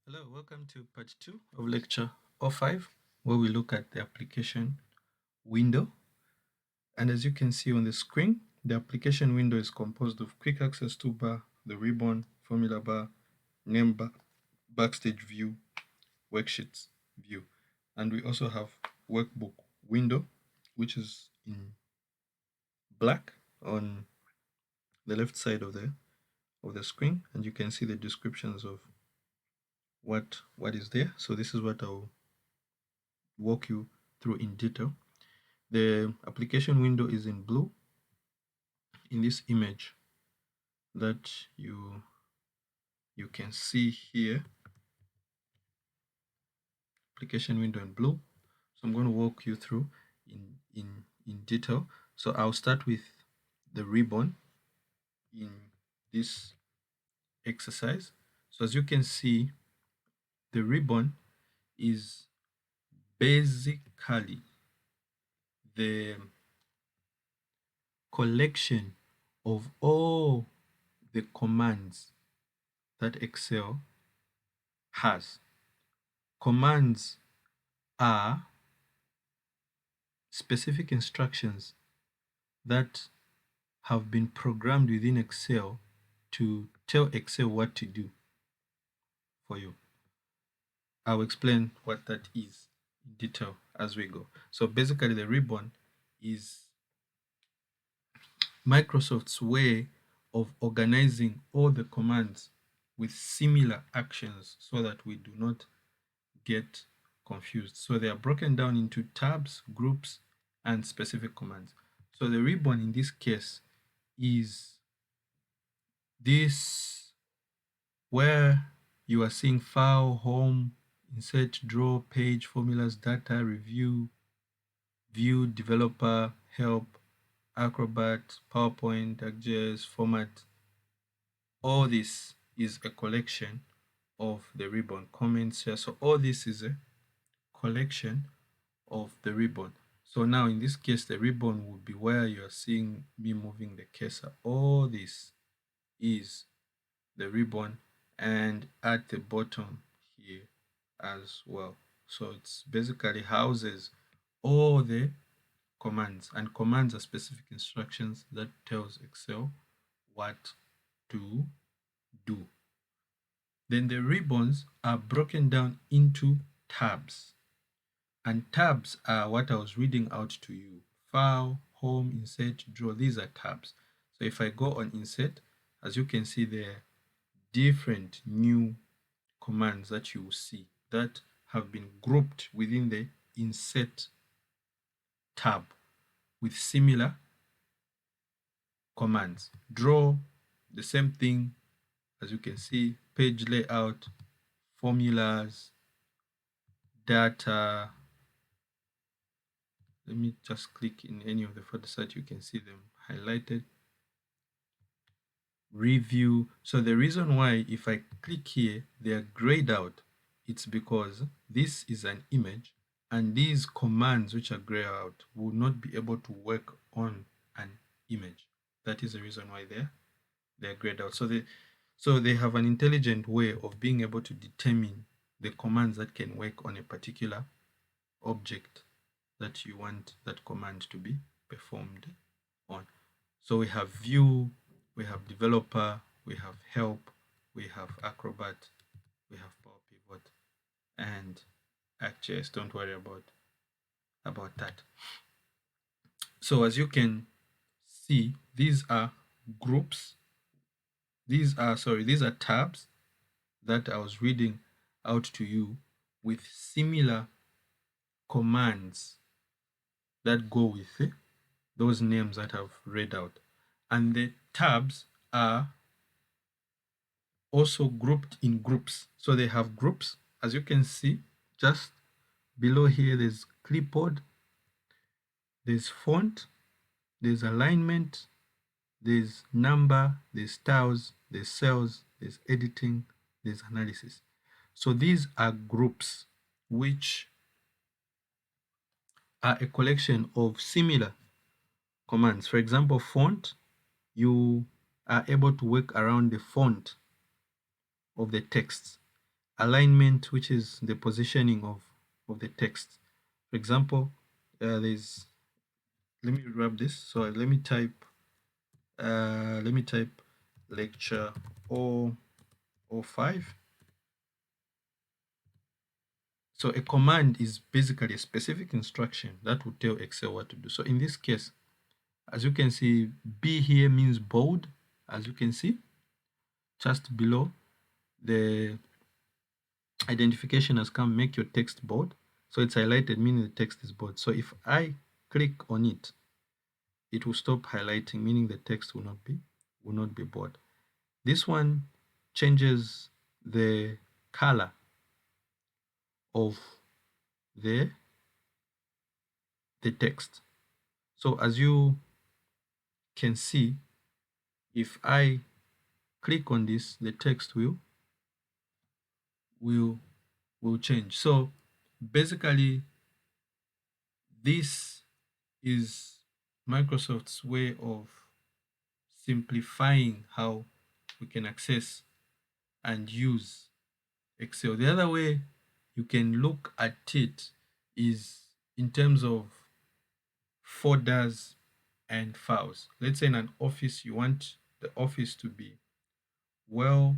Hello, welcome to part 2 of lecture 05, where we look at the application window. And as you can see on the screen, the application window is composed of quick access toolbar, the ribbon, formula bar, name bar, backstage view, worksheets view. And we also have workbook window, which is in black on the left side of the screen, and you can see the descriptions of what is there. So this is what I'll walk you through in detail. The application window is in blue in this image that you can see here. Application window in blue. So I'm going to walk you through in detail. So I'll start with the ribbon in this exercise. So as you can see, the ribbon is basically the collection of all the commands that Excel has. Commands are specific instructions that have been programmed within Excel to tell Excel what to do for you. I'll explain what that is in detail as we go. So basically, the ribbon is Microsoft's way of organizing all the commands with similar actions so that we do not get confused. So they are broken down into tabs, groups, and specific commands. So the ribbon in this case is this where you are seeing file, home, insert, draw, page, formulas, data, review, view, developer, help, Acrobat, PowerPoint, ArcGIS, format. All this is a collection of the ribbon. Comments here. So all this is a collection of the ribbon. So now in this case, the ribbon would be where you're seeing me moving the cursor. All this is the ribbon, and at the bottom here as well. So it's basically houses all the commands, and commands are specific instructions that tells Excel what to do. Then the ribbons are broken down into tabs. And tabs are what I was reading out to you. File, home, insert, draw. These are tabs. So if I go on insert, as you can see there are different new commands that you will see that have been grouped within the insert tab with similar commands. Draw, the same thing, as you can see, page layout, formulas, data. Let me just click in any of the photos so that you can see them highlighted. Review. So the reason why if I click here, they are grayed out, it's because this is an image, and these commands which are grayed out will not be able to work on an image. That is the reason why they're grayed out. So they have an intelligent way of being able to determine the commands that can work on a particular object that you want that command to be performed on. So we have view, we have developer, we have help, we have Acrobat, we have Power Pivot, and ArcGIS. Don't worry about that. So as you can see, these are groups. These are tabs that I was reading out to you with similar commands that go with those names that I've read out. And the tabs are also grouped in groups. So they have groups. As you can see, just below here, there's clipboard, there's font, there's alignment, there's number, there's styles, there's cells, there's editing, there's analysis. So these are groups which are a collection of similar commands. For example, font, you are able to work around the font of the text. alignment, which is the positioning of the text. For example, there's, let me grab this. So let me type lecture 005. So a command is basically a specific instruction that will tell Excel what to do. So in this case, as you can see, B here means bold. As you can see, just below, the identification has come, make your text bold. So it's highlighted, meaning the text is bold. So if I click on it, it will stop highlighting, meaning the text will not be bold. This one changes the color of the text. So as you can see, if I click on this, the text will change. So basically, this is Microsoft's way of simplifying how we can access and use Excel. The other way you can look at it is in terms of folders and files. Let's say in an office, you want the office to be well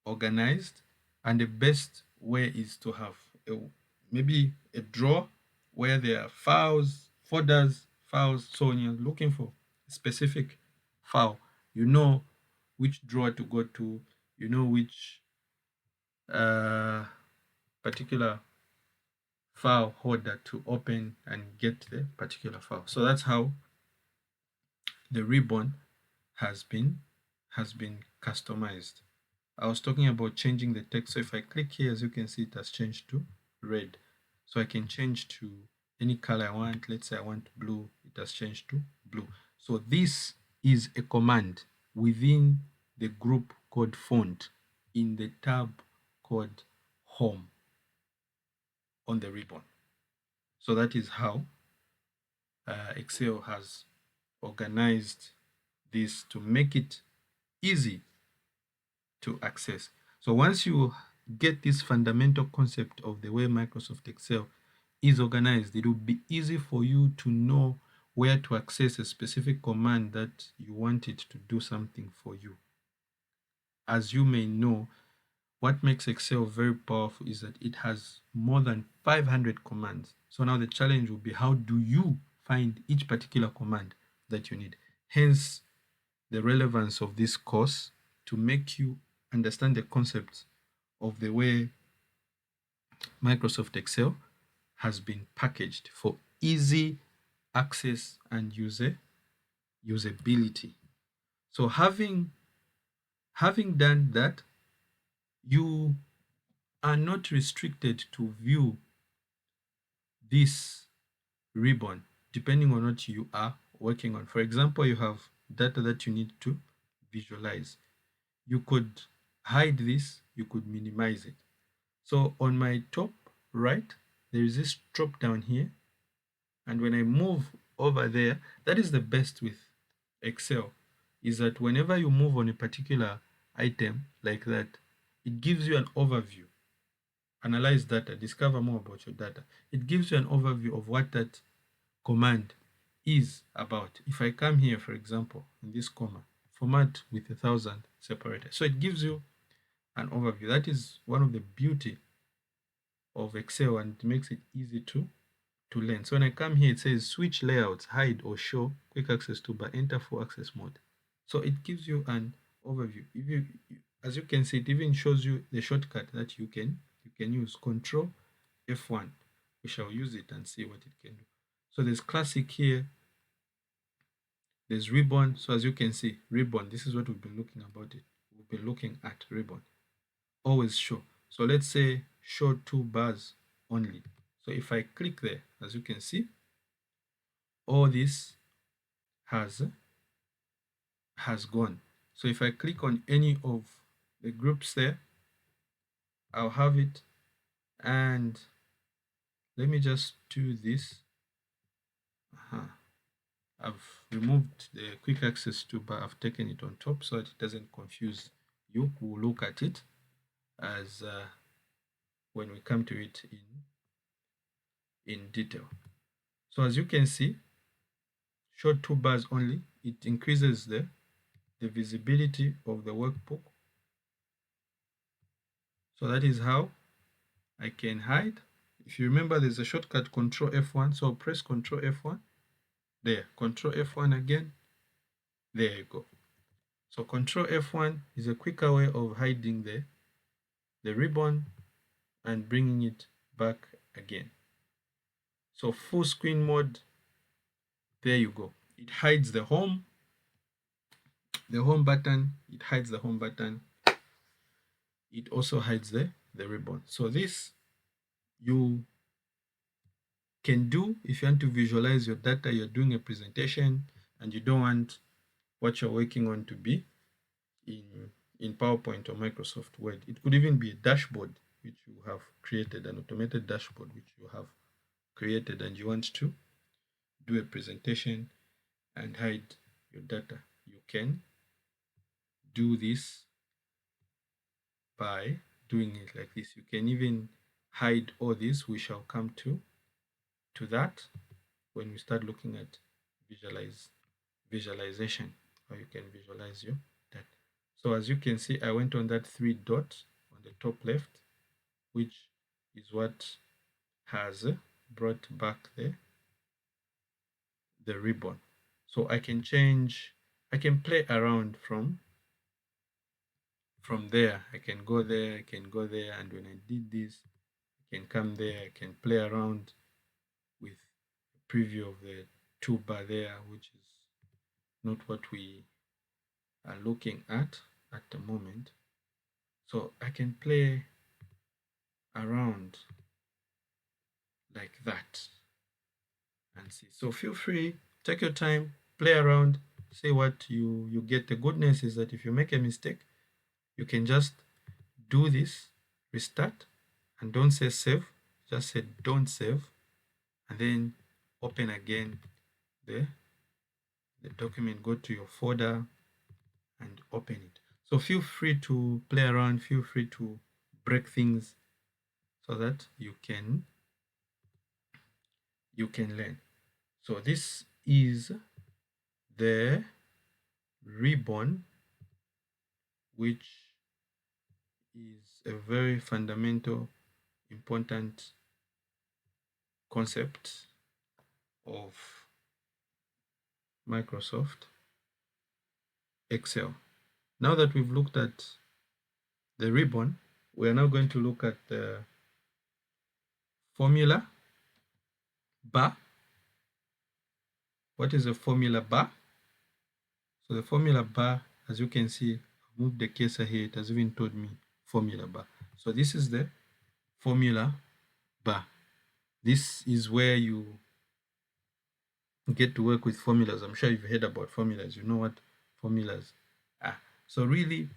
organized, and the best way is to have maybe a drawer where there are files, folders, files. So when you're looking for a specific file, you know which drawer to go to, you know which particular file holder to open and get the particular file. So that's how the ribbon has been customized. I was talking about changing the text. So if I click here, as you can see, it has changed to red. So I can change to any color I want. Let's say I want blue. It has changed to blue. So this is a command within the group called font in the tab called home on the ribbon. So that is how Excel has organized this to make it easy to access. So once you get this fundamental concept of the way Microsoft Excel is organized, it will be easy for you to know where to access a specific command that you want it to do something for you. As you may know, what makes Excel very powerful is that it has more than 500 commands. So now the challenge will be, how do you find each particular command that you need? Hence the relevance of this course, to make you understand the concepts of the way Microsoft Excel has been packaged for easy access and usability. So having done that, you are not restricted to view this ribbon depending on what you are working on. For example, you have data that you need to visualize. You could hide this, you could minimize it. So on my top right, there is this drop down here. And when I move over there, that is the best with Excel, is that whenever you move on a particular item like that, it gives you an overview. Analyze data, discover more about your data. It gives you an overview of what that command is about. If I come here, for example, in this comma, format with 1,000 separated. So it gives you an overview. That is one of the beauty of Excel, and it makes it easy to learn. So when I come here, it says switch layouts, hide or show quick access toolbar, enter full access mode. So it gives you an overview. If you, as you can see, it even shows you the shortcut that you can use, Control F1. We shall use it and see what it can do. So there's classic here, there's ribbon. So as you can see, ribbon, this is what we've been looking about it. We've been looking at ribbon. Always show. So let's say show toolbars only. So if I click there, as you can see, all this has gone. So if I click on any of the groups there, I'll have it. And let me just do this. I've removed the quick access toolbar. I've taken it on top so that it doesn't confuse you who look at it as when we come to it in detail. So as you can see, show toolbars only, it increases the visibility of the workbook. So that is how I can hide. If you remember, there's a shortcut Control F1. So press Control F1. There, Control F1 again. There you go. So Control F1 is a quicker way of hiding the ribbon and bringing it back again. So full screen mode, there you go. It hides the home button. It hides the home button. It also hides the ribbon. So this you can do if you want to visualize your data. You're doing a presentation and you don't want what you're working on to be in PowerPoint or Microsoft Word. It could even be a dashboard which you have created, an automated dashboard which you have created, and you want to do a presentation and hide your data. You can do this by doing it like this. You can even hide all this. We shall come to that when we start looking at visualization, or you can visualize your data. So as you can see, I went on that 3 dots on the top left, which is what has brought back the ribbon. So I can change, I can play around from there. I can go there, I can go there, and when I did this, I can come there, I can play around with a preview of the toolbar there, which is not what we are looking at the moment. So I can play around like that and see. So feel free, take your time, play around, see what you get. The goodness is that if you make a mistake, you can just do this, restart, and don't say save, just say don't save, and then open again the document, go to your folder and open it. So feel free to play around, feel free to break things so that you can learn. So this is the ribbon, which is a very fundamental, important concept of Microsoft Excel. Now that we've looked at the ribbon, we are now going to look at the formula bar. What is a formula bar? So the formula bar, as you can see, I've moved the cursor here, it has even told me formula bar. So this is the formula bar. This is where you get to work with formulas. I'm sure you've heard about formulas. You know what formulas are. So really,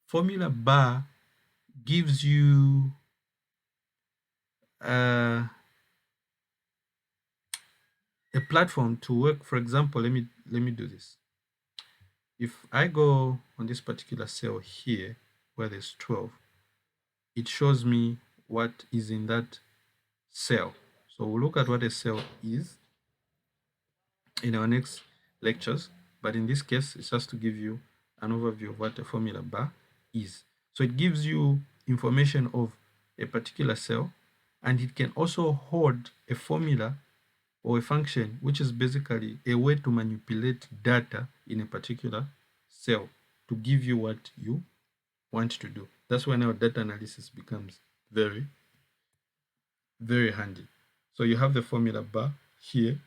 formula bar gives you a platform to work. For example, let me do this. If I go on this particular cell here where there's 12, it shows me what is in that cell. So we'll look at what a cell is in our next lectures, but in this case, it's just to give you an overview of what a formula bar is. So it gives you information of a particular cell, and it can also hold a formula or a function, which is basically a way to manipulate data in a particular cell to give you what you want to do. That's when our data analysis becomes very, very handy. So you have the formula bar here.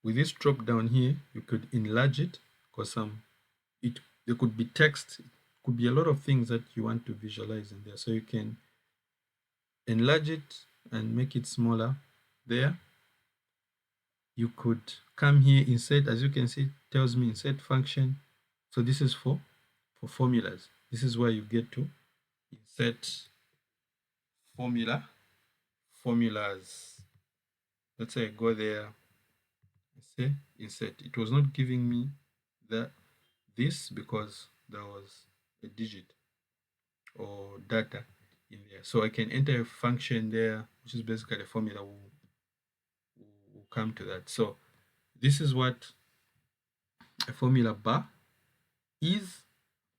With this drop down here, you could enlarge it because there could be text, it could be a lot of things that you want to visualize in there. So you can enlarge it and make it smaller there. You could come here, insert, as you can see, it tells me insert function. So this is for formulas. This is where you get to insert formulas. Let's say I go there, I say insert. It was not giving me this because there was a digit or data in there. So I can enter a function there, which is basically a formula. We'll come to that. So this is what a formula bar is.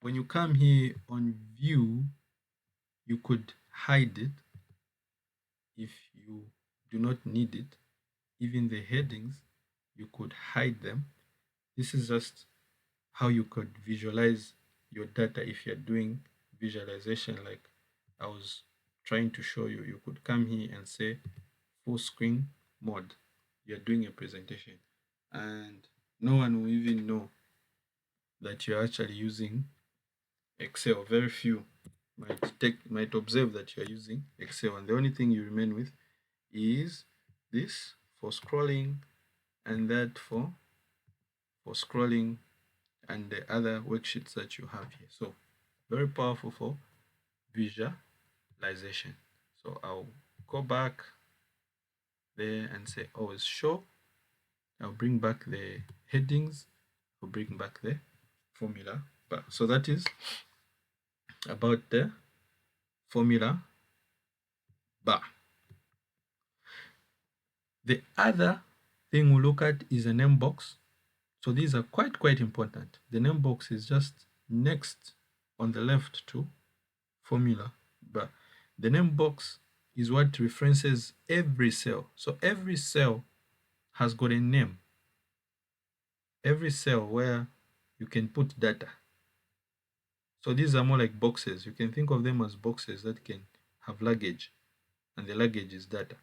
When you come here on view, you could hide it if you do not need it. Even the headings, you could hide them. This is just how you could visualize your data if you're doing visualization like I was trying to show you. You could come here and say full screen mode. You're doing a presentation and no one will even know that you're actually using Excel. Very few might observe that you're using Excel, and the only thing you remain with is this for scrolling and that for scrolling and the other worksheets that you have here. So very powerful for visualization. So I'll go back there and say always show. I'll bring back the headings. I'll bring back the formula bar. So that is about the formula bar. The other thing we'll look at is a name box. So these are quite important. The name box is just next on the left to formula bar. The name box is what references every cell. So every cell has got a name. Every cell where you can put data. So these are more like boxes. You can think of them as boxes that can have luggage, and the luggage is data.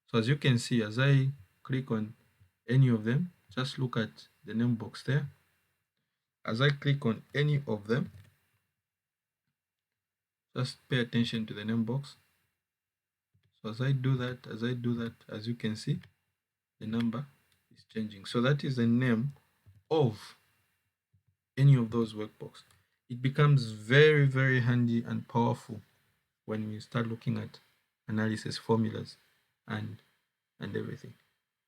So as you can see, as I click on any of them, just look at the name box there. As I click on any of them, just pay attention to the name box. So as I do that, as you can see, the number is changing. So that is the name of any of those workbooks. It becomes very handy and powerful when we start looking at analysis formulas and everything.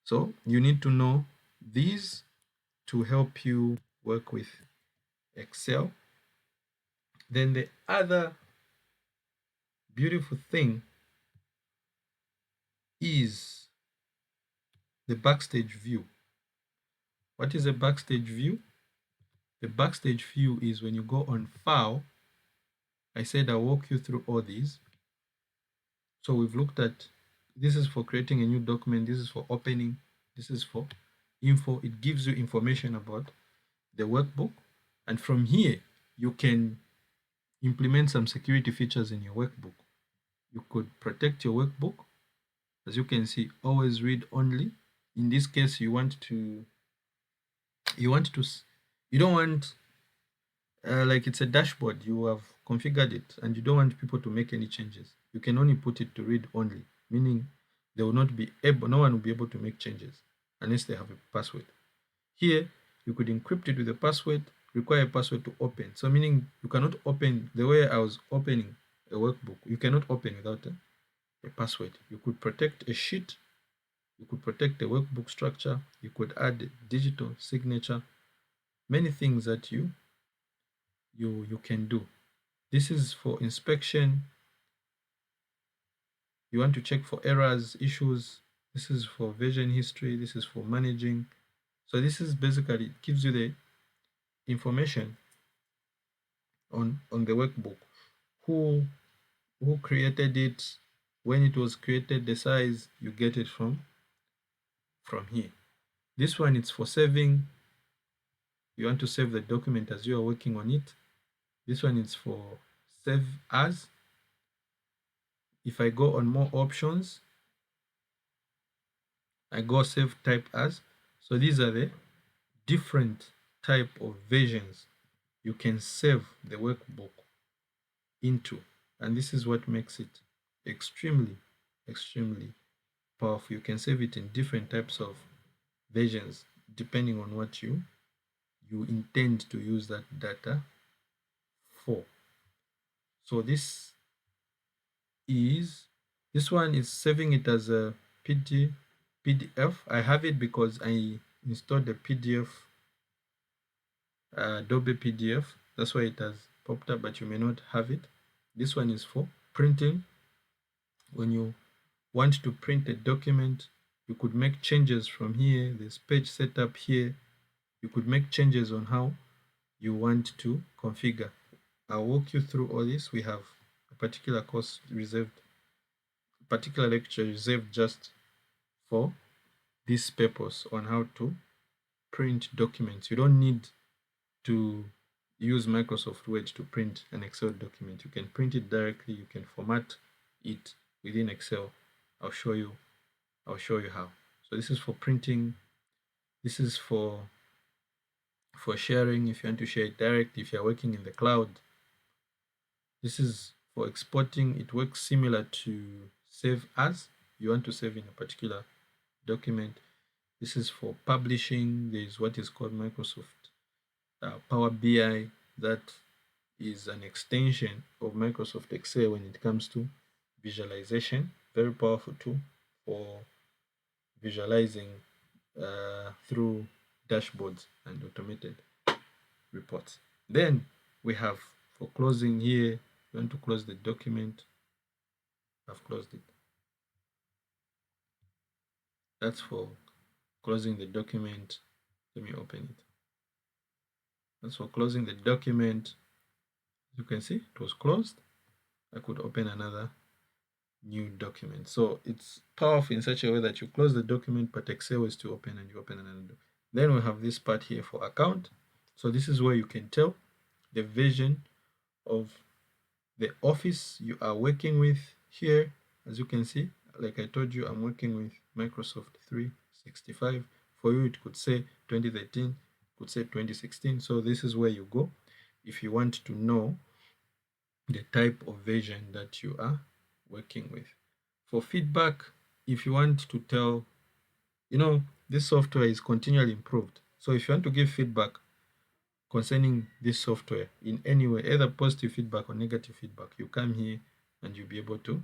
So you need to know these to help you work with Excel. Then the other beautiful thing is the Backstage View. What is a Backstage View? The Backstage View is when you go on File. I said I'll walk you through all these. So we've looked at, this is for creating a new document, this is for opening, this is for info. It gives you information about the workbook, and from here you can implement some security features in your workbook. You could protect your workbook. As you can see, always read only. In this case, you don't want like it's a dashboard, you have configured it and you don't want people to make any changes. You can only put it to read only, meaning no one will be able to make changes unless they have a password. Here you could encrypt it with a password, require a password to open. So meaning you cannot open the way I was opening a workbook. You cannot open without a password. You could protect a sheet, you could protect the workbook structure, you could add digital signature, many things that you can do. This is for inspection. You want to check for errors, issues. This is for version history. This is for managing. So this is basically, it gives you the information on the workbook. Who created it, when it was created, the size, you get it from here. This one is for saving. You want to save the document as you are working on it. This one is for save as. If I go on more options, I go save type as. So these are the different type of versions you can save the workbook into, and this is what makes it extremely powerful. You can save it in different types of versions depending on what you intend to use that data for. So this one is saving it as a PDF. I have it because I installed the PDF, Adobe PDF. That's why it has popped up, but you may not have it. This one is for printing. When you want to print a document, you could make changes from here. There's page setup here. You could make changes on how you want to configure. I'll walk you through all this. We have a particular course reserved, particular lecture reserved just for this purpose on how to print documents. You don't need to use Microsoft Word to print an Excel document. You can print it directly. You can format it within Excel. I'll show you how. So this is for printing. This is for sharing, if you want to share it direct, if you're working in the cloud. This is for exporting. It works similar to save as. You want to save in a particular document. This is for publishing. There is what is called Microsoft Power BI. That is an extension of Microsoft Excel when it comes to visualization. Very powerful tool for visualizing through dashboards and automated reports. Then we have for closing here, you want to close the document. I've closed it. That's for closing the document. Let me open it. That's for closing the document. You can see it was closed. I could open another new document. So it's powerful in such a way that you close the document, but Excel is to open and you open another document. Then we have this part here for account. So this is where you can tell the version of the office you are working with here. As you can see, like I told you, I'm working with Microsoft 365. For you, it could say 2013, could say 2016. So this is where you go if you want to know the type of version that you are working with. For feedback, if you want to tell, this software is continually improved. So if you want to give feedback concerning this software in any way, either positive feedback or negative feedback, you come here and you'll be able to,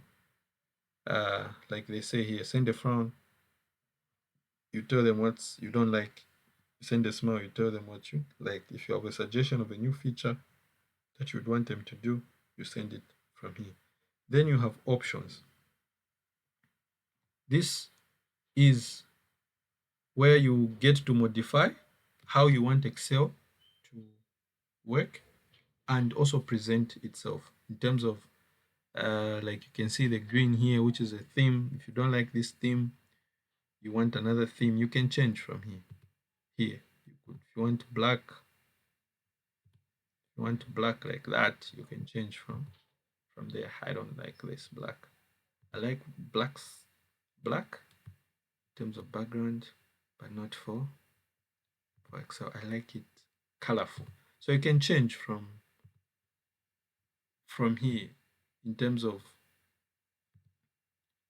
like they say here, send a frown, you tell them what you don't like. Send a smile, you tell them what you like. If you have a suggestion of a new feature that you'd want them to do, you send it from here. Then you have options. This is where you get to modify how you want Excel to work and also present itself in terms of like you can see the green here, which is a theme. If you don't like this theme, you want another theme, you can change from here. Here, if you want black, like that, you can change from there. I don't like this black. I like black in terms of background, but not for Excel. I like it colorful. So you can change from here in terms of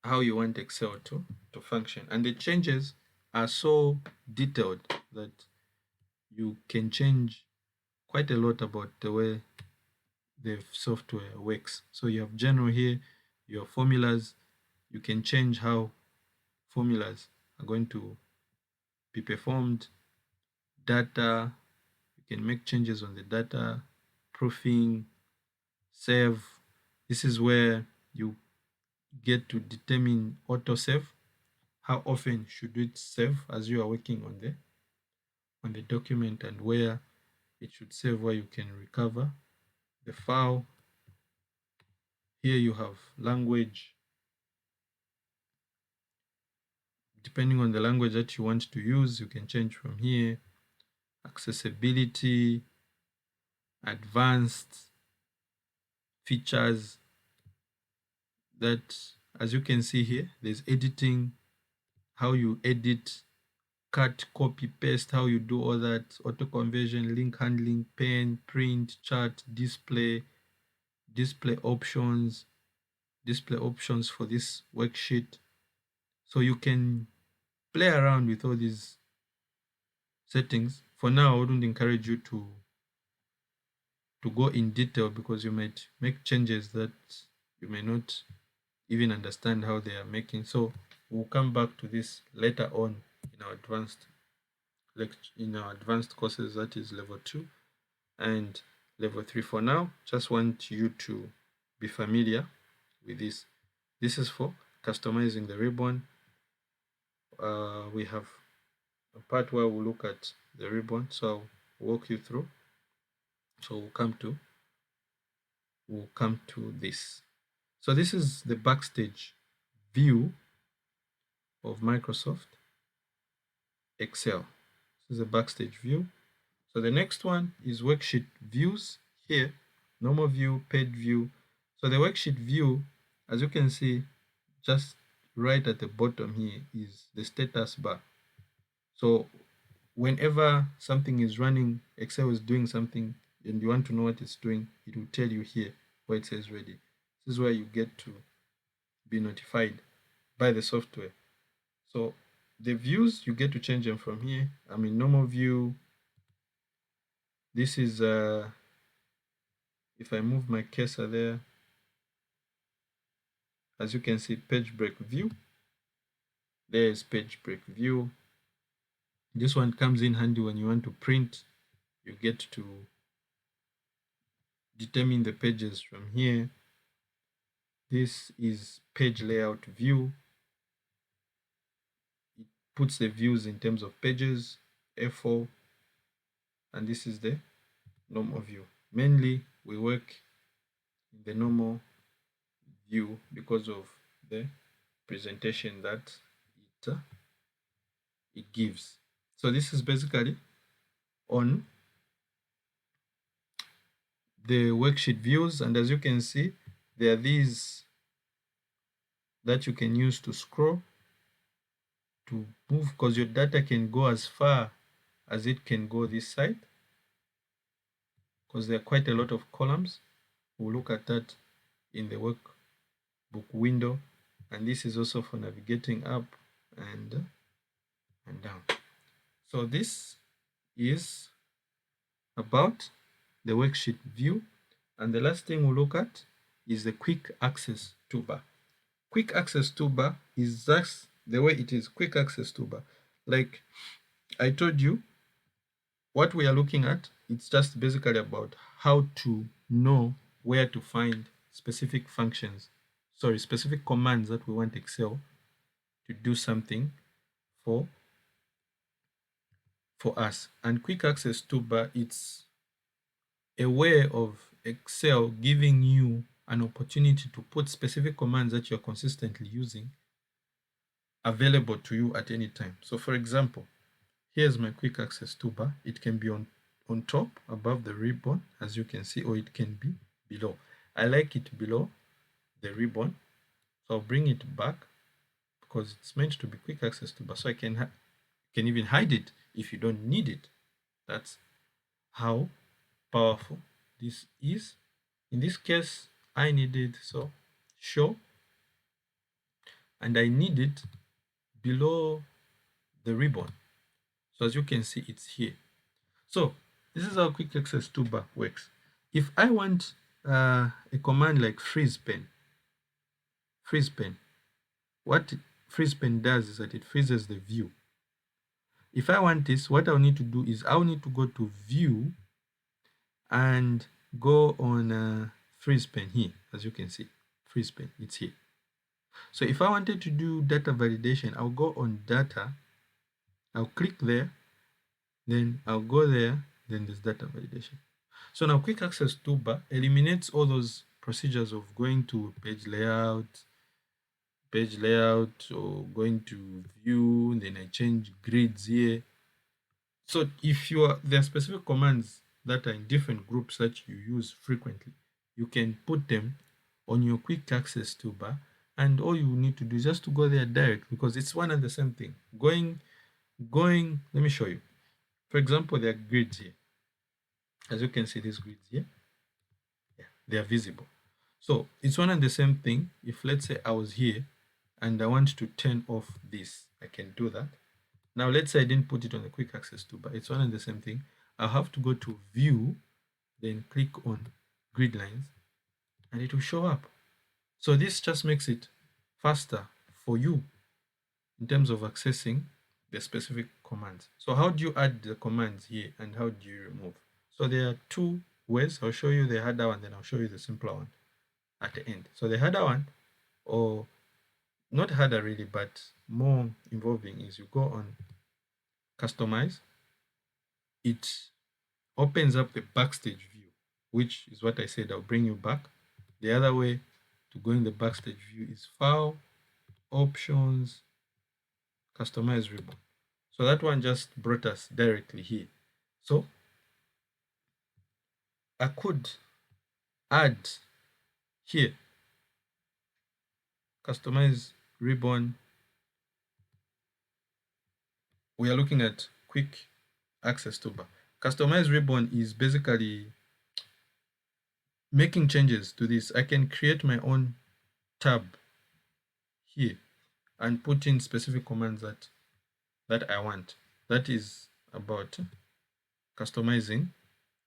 how you want Excel to function. And the changes are so detailed that you can change quite a lot about the way the software works. So you have general here, your formulas. You can change how formulas are going to be performed. Data, you can make changes on the data. Proofing, save. This is where you get to determine autosave. How often should it save as you are working on the document, and where it should save, where you can recover the file. Here you have language. Depending on the language that you want to use, you can change from here. Accessibility, advanced features. That, as you can see here, there's editing, how you edit, cut, copy, paste, how you do all that, auto conversion, link handling, pen, print, chart, display options, for this worksheet. So you can play around with all these settings. For now, I wouldn't encourage you to go in detail, because you might make changes that you may not even understand how they are making. So we'll come back to this later on in our advanced courses, that is level 2 and level 3. For now, just want you to be familiar with this. This is for customizing the ribbon. We have a part where we'll look at the ribbon, so I'll walk you through. So we'll come to this. So this is the Backstage View of Microsoft Excel. This is the Backstage View. So the next one is Worksheet Views here, normal view, page view. So the Worksheet View, as you can see, just right at the bottom here is the status bar. So whenever something is running, Excel is doing something, and you want to know what it's doing, it will tell you here where it says ready. This is where you get to be notified by the software. So the views, you get to change them from here. I'm in normal view. This is if I move my cursor there, as you can see, page break view. There is page break view. This one comes in handy when you want to print. You get to determine the pages from here. This is page layout view. It puts the views in terms of pages, A4, and this is the normal view. Mainly we work in the normal view because of the presentation that it gives. So this is basically on the worksheet views, and as you can see, there are these that you can use to scroll, to move, because your data can go as far as it can go this side, because there are quite a lot of columns. We'll look at that in the workbook window, and this is also for navigating up and down. So this is about the worksheet view, and the last thing we'll look at is the quick access toolbar. Quick access toolbar is just the way it is, quick access toolbar. Like I told you, what we are looking at, it's just basically about how to know where to find specific functions, specific commands that we want Excel to do something for us. And quick access toolbar, it's a way of Excel giving you an opportunity to put specific commands that you're consistently using available to you at any time. So for example, here's my quick access toolbar. It can be on top above the ribbon, as you can see, or it can be below. I like it below the ribbon, so I'll bring it back because it's meant to be quick access toolbar, so I can even hide it if you don't need it. That's how powerful this is. In this case, I need it, so show, and I need it below the ribbon. So as you can see, it's here. So this is how quick access toolbar works. If I want a command like freeze pen, what freeze pen does is that it freezes the view. If I want this, what I'll need to do is I'll need to go to view and go on freeze pen here. As you can see, freeze pen, it's here. So if I wanted to do data validation, I'll go on data, I'll click there, then I'll go there, then there's data validation. So now quick access toolbar eliminates all those procedures of going to page layout, or going to view, then I change grids here. So if there are specific commands that are in different groups that you use frequently, you can put them on your quick access toolbar, and all you need to do is just to go there direct, because it's one and the same thing. Going, let me show you. For example, there are grids here. As you can see, these grids here, they are visible. So it's one and the same thing. If let's say I was here and I want to turn off this, I can do that. Now let's say I didn't put it on the quick access toolbar. It's one and the same thing. I'll have to go to view, then click on grid lines, and it will show up. So this just makes it faster for you in terms of accessing the specific commands. So how do you add the commands here, and how do you remove? So there are two ways. I'll show you the harder one, then I'll show you the simpler one at the end. So the harder one, or not harder really, but more involving, is you go on Customize. It opens up the Backstage View, which is what I said, I'll bring you back. The other way to go in the Backstage View is File, Options, Customize Ribbon. So that one just brought us directly here. So I could add here, Customize Ribbon. We are looking at Quick Access Toolbar. Customize Ribbon is basically making changes to this. I can create my own tab here and put in specific commands that I want. That is about customizing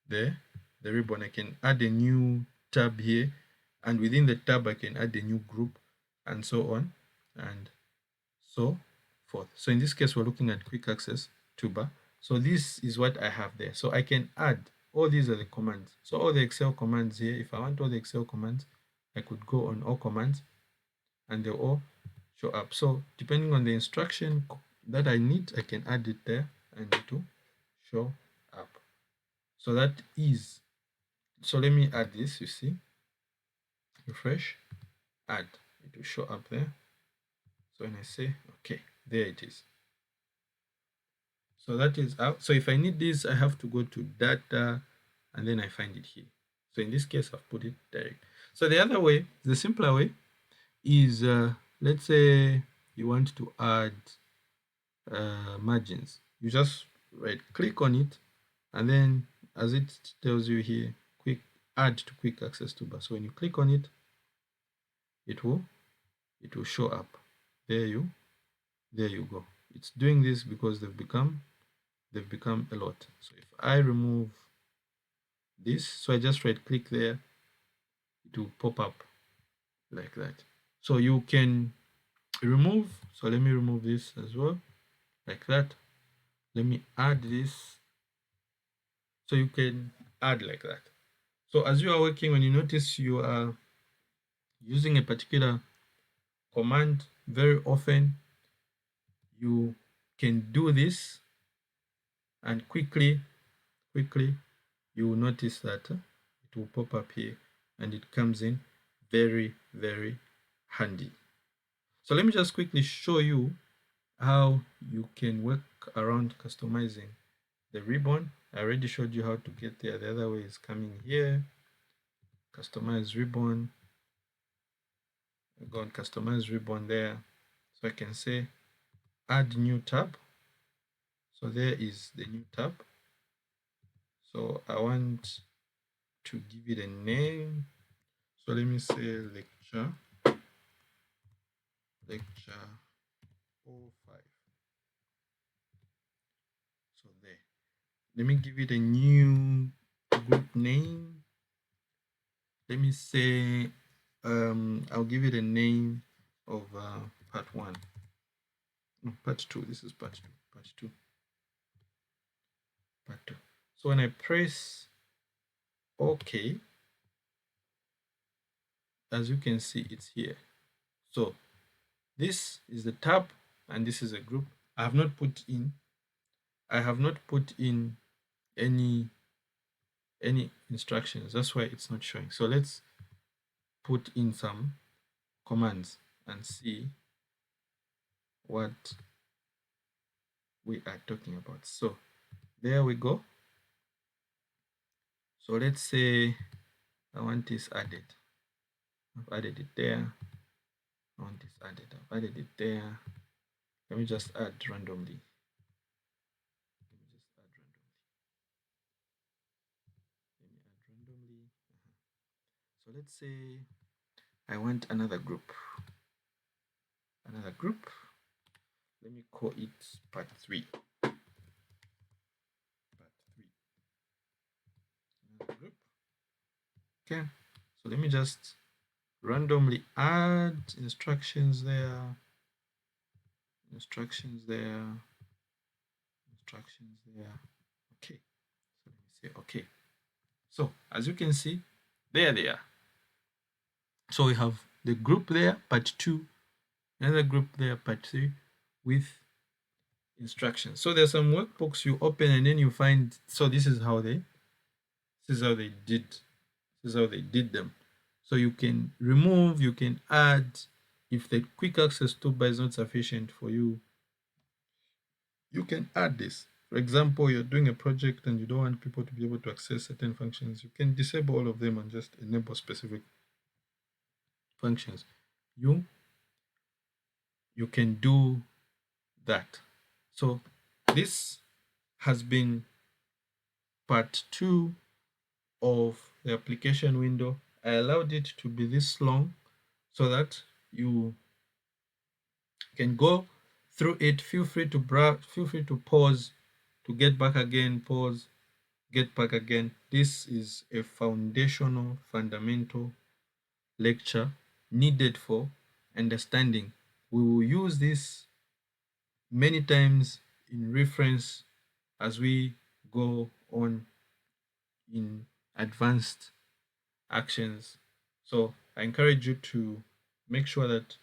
the ribbon. I can add a new tab here, and within the tab I can add a new group, and so on and so forth. So in this case we're looking at quick access toolbar. So this is what I have there. So I can add, all these are the commands. So all the Excel commands here, if I want all the Excel commands, I could go on all commands and they'll all show up. So depending on the instruction that I need, I can add it there and it will show up. So that is, so let me add this, you see, refresh, add, it will show up there. So when I say okay, there it is. So that is out. So if I need this, I have to go to data and then I find it here. So in this case, I've put it direct. So the other way, the simpler way, is let's say you want to add margins. You just right click on it, and then as it tells you here, quick add to quick access toolbar. So when you click on it, it will show up. There you go. It's doing this because they've become a lot. So if I remove this, so I just right click there, it will pop up like that. So you can remove, so let me remove this as well, like that. Let me add this, so you can add like that. So as you are working, when you notice you are using a particular command very often, you can do this, and quickly you will notice that it will pop up here and it comes in very handy. So let me just quickly show you how you can work around customizing the ribbon. I already showed you how to get there. The other way is coming here, customize ribbon. I go on customize ribbon there, so I can say add new tab. So there is the new tab. So I want to give it a name. So let me say lecture 05. So there. Let me give it a new group name. Let me say I'll give it a name of part 1. No, part 2. This is part 2. Part 2. Part 2. So when I press OK, as you can see, it's here. So this is the tab and this is a group. I have not put in any instructions. That's why it's not showing. So let's put in some commands and see what we are talking about. So there we go. So let's say I want this added. I've added it there. I want this added. I've added it there. Let me just add randomly. So let's say I want another group. Let me call it part 3. Part 3. Another group. Okay. So let me just randomly add instructions there. Okay. So let me say okay. So as you can see, there they are. So we have the group there, part 2, another group there, part 3, with instructions. So there's some workbooks you open and then you find, so this is how they did them. So you can remove, you can add. If the quick access toolbar is not sufficient for you, you can add this. For example, you're doing a project and you don't want people to be able to access certain functions, you can disable all of them and just enable specific functions. You can do that. So this has been part 2 of the application window. I allowed it to be this long so that you can go through it. Feel free to browse, feel free to pause, to get back again, pause, get back again. This is a foundational, fundamental lecture needed for understanding. We will use this many times in reference as we go on in advanced actions. So I encourage you to make sure that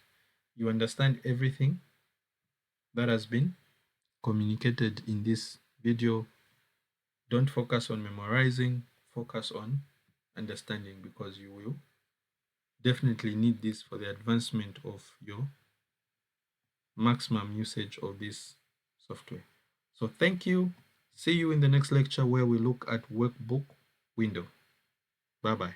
you understand everything that has been communicated in this video. Don't focus on memorizing, focus on understanding, because you will definitely need this for the advancement of your maximum usage of this software. So thank you. See you in the next lecture where we look at workbook window. Bye bye.